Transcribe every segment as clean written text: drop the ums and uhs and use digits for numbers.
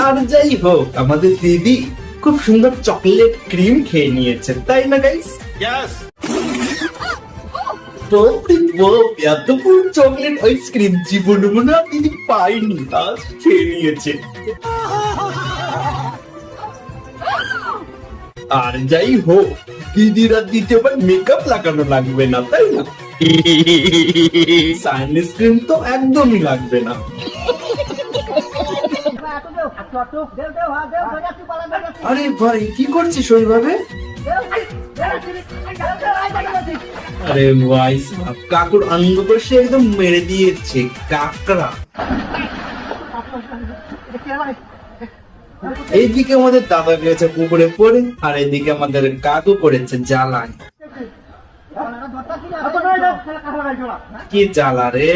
আর যাই হোক, আমাদের দিদি খুব সুন্দর চকলেট ক্রিম খেয়ে নিয়েছেন, তাই না গাইস? এতপুর চকলেট আইসক্রিম জীবনে মনে হয় দিদি পাইনি, আজ খেয়ে নিয়েছে। আর যাই হোক, দিদিরা দ্বিতীয়বার মেকআপ লাগানো লাগবে না, তাই না? সানস্ক্রিন তো একদমই লাগবে না। আরে ভাই, কি করছিস ওইভাবে? আরে ভাই, কাকুর অঙ্গ কষে একদম মেরে দিয়েছে কাকড়া। এইদিকে আমাদের দাদা গেছে পুকুরে পড়ে, আর এইদিকে আমাদের কাকু পড়েছে জ্বালায়। কি জ্বালা রে!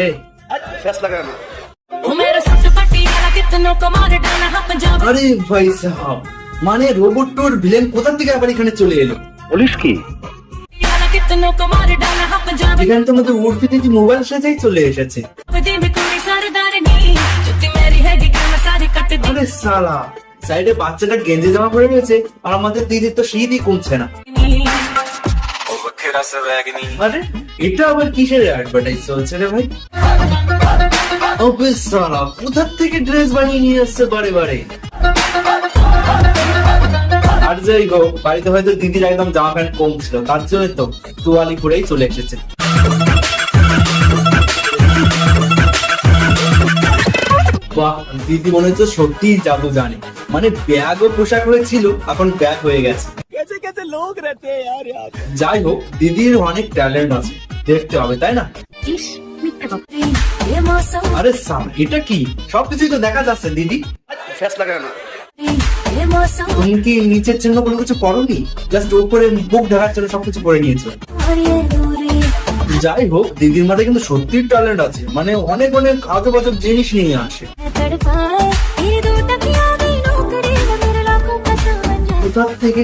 আরে ভাই সাহাব, মানে রোবট টোর ভিলেন কোথা থেকে আবার এখানে চলে এলো? বলিস কি? এখানে তো আমাদের উর্ফি দিদি মোবাইল সাজাই চলে এসেছে। আরে সালা, সাইডে বাচ্চাটা গেঞ্জি জামা পরে রয়েছে, আর আমাদের দিদির তো শীতই কমছে না। আরে এটা আবার কিসের অ্যাডভার্টাইজ চলছে রে ভাই? সালা, কোথা থেকে ড্রেস বানিয়ে নিয়ে আসছে বারে বারে। আর যাই হোক, বাড়িতে হয়তো দিদির একদম জামা প্যান্ট কম ছিল, তার জন্য তো তোয়ালি পরেই চলে এসেছে। বাহ, দিদি মনে হচ্ছে সত্যিই জাদু জানে, মানে ব্যাগ ও পোশাক হয়েছিল, এখন ব্যাগ হয়ে গেছে। যাই হোক, দিদির অনেক ট্যালেন্ট আছে, দেখতে হবে, তাই না? আরে সাম, এটা কি? সবকিছুই তো দেখা যাচ্ছে দিদি। তুমি কি নিচের জন্য কোনো কিছু করোনি? জাস্ট উপরে বুক ঢাকার জন্য সবকিছু করে নিয়েছো। যাই হোক, দিদির মাথায় কিন্তু সত্যিই ট্যালেন্ট আছে, মানে অনেক অনেক আজব আজব জিনিস নিয়ে আসে।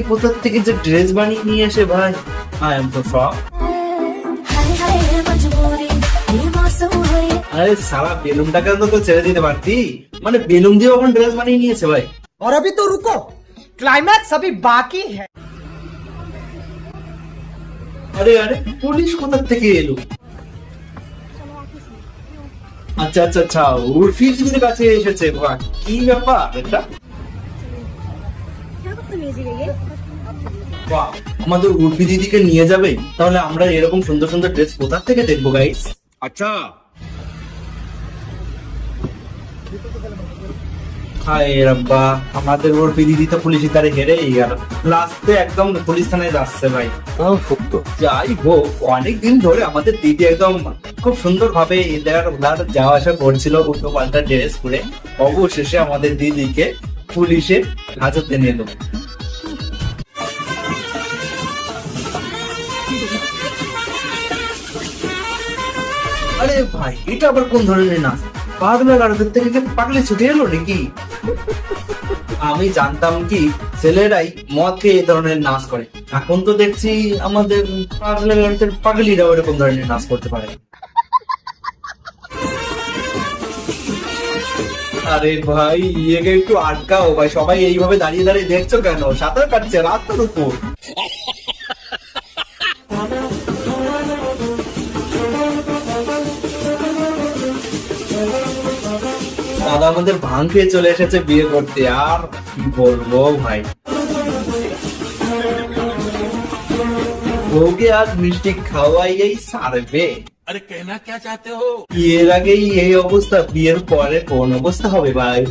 কোথা থেকে যে ড্রেস বানিয়ে নিয়ে আসে ভাই, আই এম তো শক। আরে সারা, বেলুনটাকে তো ছেড়ে দিতে পারতি, মানে বেলুন দিয়ে ওখানে ড্রেস বানিয়ে নিয়েছে ভাই। और अभी तो रुको, क्लाइमैक्स अभी बाकी है। আরে আরে, পুলিশ কোথা থেকে এলো? আচ্ছা আচ্ছা আচ্ছা, উর্ফি দিদির কাছে এসেছে। বাহ, কি ব্যাপার এটা? বাহ, আমাদের উর্ফি দিদিকে নিয়ে যাবে, তাহলে আমরা এরকম সুন্দর সুন্দর ড্রেস কোথা থেকে দেখবো গাইস? আচ্ছা, হায় রাব্বা, আমাদের উর্ফি দিদি তো পুলিশের দ্বারে হেরেই গেল, লাস্টে একদম পুলিশ থানায় যাচ্ছে ভাই। যাই হোক, অনেকদিন ধরে আমাদের দিদি একদম খুব সুন্দর ভাবে এদের যাওয়া আসা করছিল উল্টো পাল্টা ড্রেস পরে, অবশেষে আমাদের দিদিকে পুলিশের হাজতে নিল। আরে ভাই, এটা আবার কোন ধরনের নাচ? পাগলা গারদের থেকে পাগলে ছুটে এলো নাকি? আমি জানতাম কি ছেলেরাই মদ খেয়ে এই ধরনের নাচ করে, এখন তো দেখছি আমাদের পাগলা গারদের পাগলিরাও এরকম ধরনের নাচ করতে পারে। আরে ভাই, ইয়েকে একটু আটকাও ভাই, সবাই এইভাবে দাঁড়িয়ে দাঁড়িয়ে দেখছো কেন? সাঁতার কাটছে রাস্তার উপর। দাদা আমাদের ভাঙ খেয়ে চলে এসেছে বিয়ে করতে, আর কি বলবো ভাই। বউকে আজ মিষ্টি খাওয়াইয়েই সারবে। আরে কেনা কে চাতে হো? বিয়ের আগেই এই অবস্থা, বিয়ের পরে কোন অবস্থা হবে ভাই?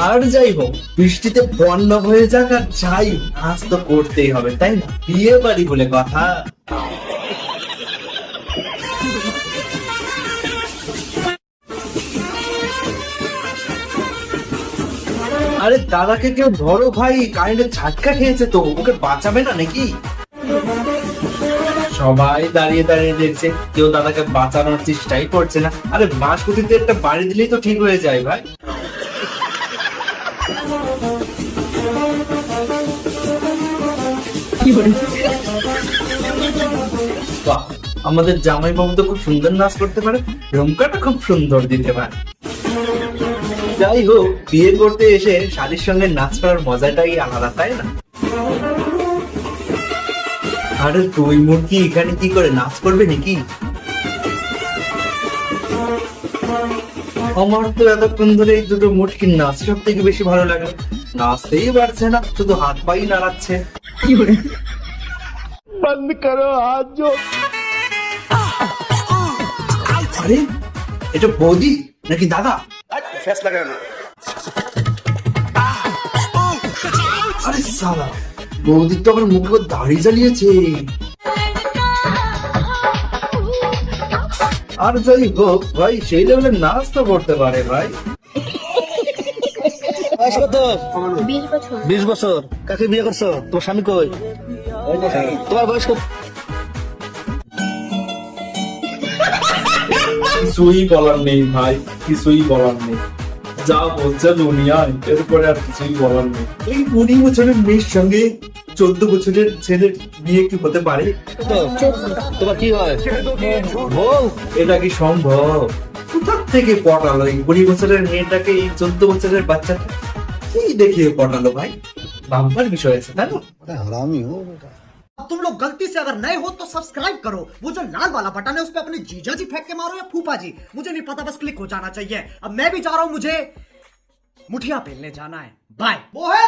আর যাই হোক, বৃষ্টিতে বন্যা হয়ে যাক আর যাই, নাচ তো করতেই হবে, তাই না? বিয়ে বাড়ি বলে কথা। আরে দাদাকে কেউ ধরো ভাই, কারেন্টের ঝাটকা খেয়েছে তো, ওকে বাঁচাবে না নাকি? সবাই দাঁড়িয়ে দাঁড়িয়ে দেখছে, কেউ দাদাকে বাঁচানোর চেষ্টাই করছে না। আরে বাঁশকুটিতে একটা বাড়ি দিলেই তো ঠিক হয়ে যায় ভাই। বাহ, আমাদের জামাই বাবু তো খুব সুন্দর নাচ করতে পারে, রুমকাটা খুব সুন্দর দিতে পারে। যাই হোক, বিয়ে করতে এসে শালির সঙ্গে নাচ করার মজাটাই আলাদা, তাই না? আরে তুই মুরগি এখানে কি করে নাচ করবে নাকি? আমার তো এতক্ষণ ধরে এই দুটো মুটকির নাচ সব থেকে বেশি ভালো লাগে। নাচতেই পারছে না, শুধু হাত পাই নাড়াচ্ছে। বন্ধ করো হাত জো। আরে এটা বৌদি নাকি দাদা? আরে সালা, বৌদি তো আমার মুখে দাড়ি জ্বালিয়েছে। আর যাই হোক ভাই, সেই লেভেলের নাচ তো করতে পারে ভাই। বয়স কত? 20 বছর। 20 বছর। কাকে বিয়ে করছো? তোমার স্বামী কই? তোমার বয়স কত? কিছুই বলার নেই ভাই, কিছুই বলার নেই। যা বলছে দুনিয়ায়, এরপরে আর কিছুই বলার নেই। এই 20 বছরের মেয়ের সঙ্গে 14 বছরের ছেলের বিয়ে কি হতে পারে? তোমার কি হয়? বউ? এটা কি সম্ভব? কোথা থেকে পটালো এই 20 বছরের মেয়েটাকে এই 14 বছরের বাচ্চাটা? কি দেখিয়ে পটালো ভাই? ভাববার বিষয় আছে, তাই না? तुम लोग गलती से अगर नए हो तो सब्सक्राइब करो, वो जो लाल वाला बटन है उस पर अपने जीजा जी फेंक के मारो या फूफा जी, मुझे नहीं पता, बस क्लिक हो जाना चाहिए। अब मैं भी जा रहा हूं, मुझे मुठिया पेलने जाना है। बाय। वो है